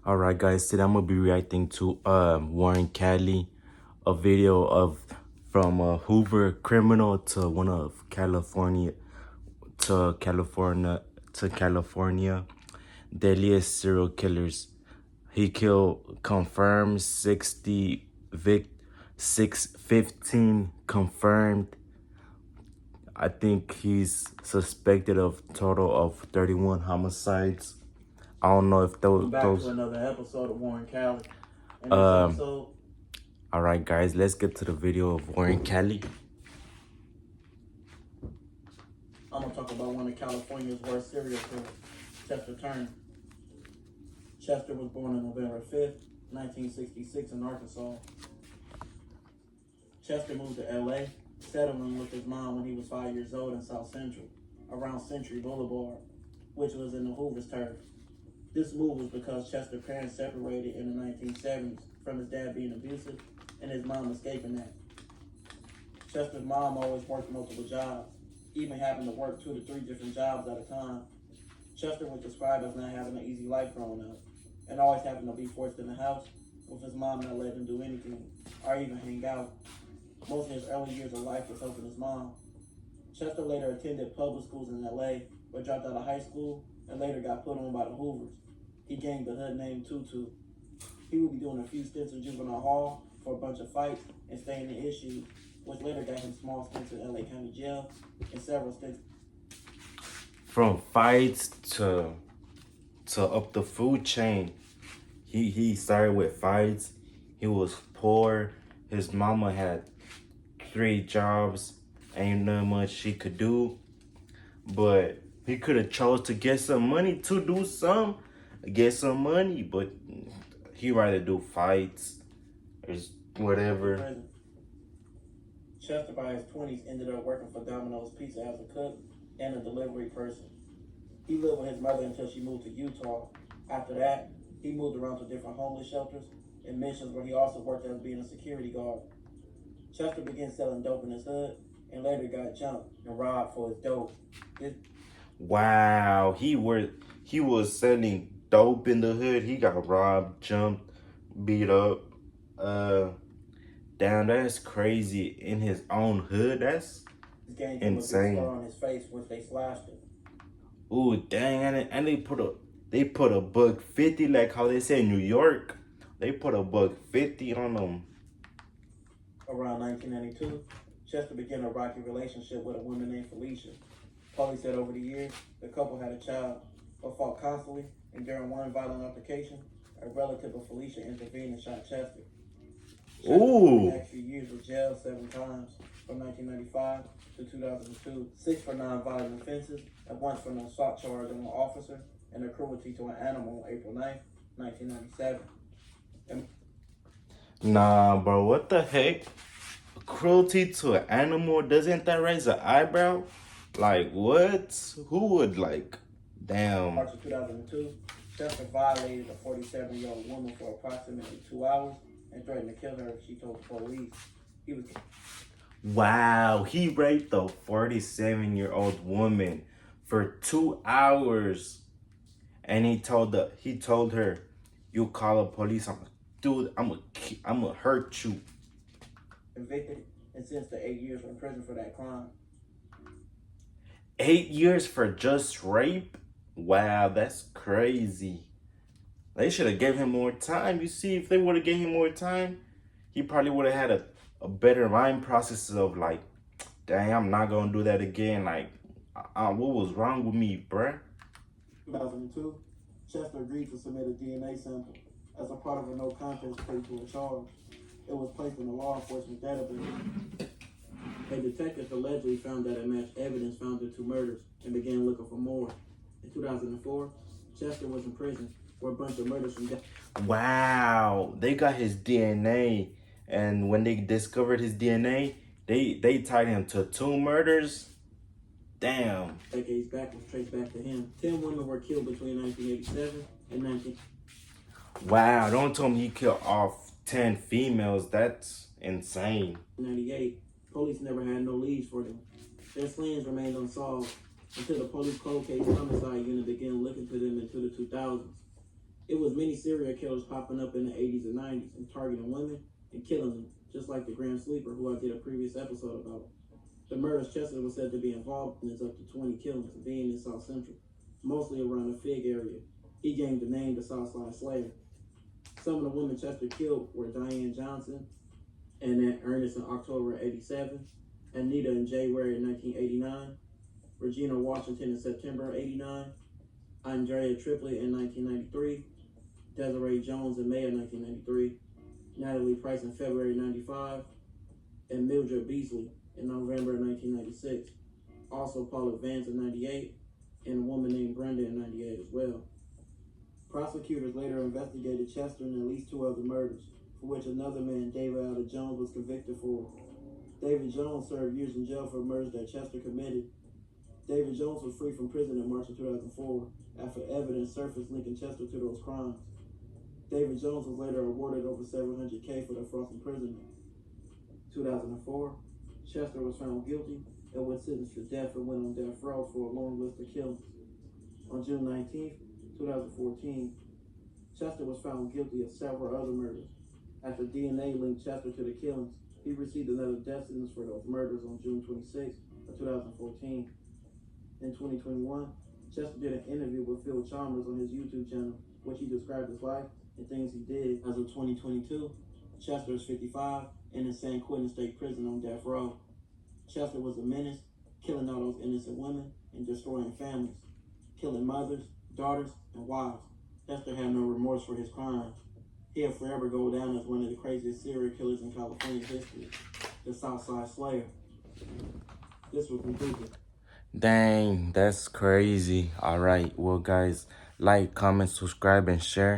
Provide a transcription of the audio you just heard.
All right, guys. Today I'm gonna be reacting to Warren Cali, a video of from Hoover criminal to one of California deadliest serial killers. He killed confirmed 15 confirmed. I think he's suspected of total of 31 homicides. I don't know if those. Back to another episode of Warren Cali. In this episode. All right, guys, let's get to the video of Warren Cali. I'm gonna talk about one of California's worst serial killers, Chester Turner. Chester was born on November 5th, 1966 in Arkansas. Chester moved to LA, settling with his mom when he was 5 years old in South Central, around Century Boulevard, which was in the Hoover's turf. This move was because Chester's parents separated in the 1970s from his dad being abusive and his mom escaping that. Chester's mom always worked multiple jobs, even having to work 2 to 3 different jobs at a time. Chester was described as not having an easy life growing up and always having to be forced in the house with his mom not letting him do anything or even hang out. Most of his early years of life was helping his mom. Chester later attended public schools in LA, but dropped out of high school and later got put on by the Hoovers. He gained the hood name Tutu. He would be doing a few stints in juvenile hall for a bunch of fights and staying in issues, which later got him small stints in LA County Jail and several stints. From fights to up the food chain, he started with fights. He was poor. His mama had 3 jobs. Ain't nothing much she could do, but he could have chose to get some money to do some. Get some money, but he rather do fights or whatever. Chester, by his 20s, ended up working for Domino's Pizza as a cook and a delivery person. He lived with his mother until she moved to Utah. After that, he moved around to different homeless shelters and missions where he also worked as being a security guard. Chester began selling dope in his hood and later got jumped and robbed for his dope. Wow, he was selling dope in the hood. He got robbed, jumped, beat up. Damn, that's crazy. In his own hood, that's insane. On his face, which they slashed him. Ooh, dang, and they put a $150, like how they say in New York. They put a $150 on them. Around 1992, Chester began a rocky relationship with a woman named Felicia. Police said over the years, the couple had a child, but fought constantly, and during one violent altercation, a relative of Felicia intervened and shot Chester. Ooh. The next few years was jailed 7 times, from 1995 to 2002, 6 for non-violent offenses, and once for an assault charge on an officer and a cruelty to an animal on April 9th, 1997. Nah, bro, what the heck? Cruelty to an animal? Doesn't that raise an eyebrow? Like, what? Who would, like, damn. March of 2002, Chester violated a 47-year-old woman for approximately 2 hours and threatened to kill her if she told the police. Wow, he raped a 47-year-old woman for 2 hours. And he told her, you call the police, I'm gonna hurt you. Convicted and sentenced to 8 years in prison for that crime. 8 years for just rape? Wow, that's crazy. They should have gave him more time. You see, if they would have gave him more time, he probably would have had a better mind process of like, dang, I'm not gonna do that again. Like, what was wrong with me, bruh? 2002, Chester agreed to submit a DNA sample as a part of a no contest plea to a charge. It was placed in a law enforcement database. A detective allegedly found that it matched evidence found in 2 murders and began looking for more. In 2004, Chester was in prison for a bunch of murders from death. Wow, they got his DNA, and when they discovered his DNA, they tied him to 2 murders. Damn. Decades back was traced back to him. 10 women were killed between 1987 and 19. Wow, don't tell me he killed off 10 females. That's insane. 98. Police never had no leads for them. Their slayings remained unsolved until the police cold case homicide unit began looking for them into the 2000s. It was many serial killers popping up in the 80s and 90s and targeting women and killing them, just like the Grand Sleeper, who I did a previous episode about. The murders Chester was said to be involved in is up to 20 killings, being in South Central, mostly around the Fig area. He gained the name the Southside Slayer. Some of the women Chester killed were Diane Johnson and Annette Ernest in October 87, Anita in January 1989, Regina Washington in September 89, Andrea Triplett in 1993, Desiree Jones in May of 1993, Natalie Price in February 95, and Mildred Beasley in November 1996. Also Paula Vance in 98, and a woman named Brenda in 98 as well. Prosecutors later investigated Chester and at least 2 other murders, for which another man, David Alder Jones, was convicted for. David Jones served years in jail for murders that Chester committed. David Jones was free from prison in March of 2004 after evidence surfaced linking Chester to those crimes. David Jones was later awarded over $700K for the false imprisonment. 2004, Chester was found guilty and was sentenced to death and went on death row for a long list of killings. On June 19, 2014, Chester was found guilty of several other murders. After DNA linked Chester to the killings, he received another death sentence for those murders on June 26 of 2014. In 2021, Chester did an interview with Phil Chalmers on his YouTube channel, which he described his life and things he did. As of 2022, Chester is 55 and in San Quentin State Prison on death row. Chester was a menace, killing all those innocent women and destroying families, killing mothers, daughters, and wives. Chester had no remorse for his crimes. He'll forever go down as one of the craziest serial killers in California history, the Southside Slayer. This was concluded. Dang, that's crazy. All right, well, guys, like, comment, subscribe, and share.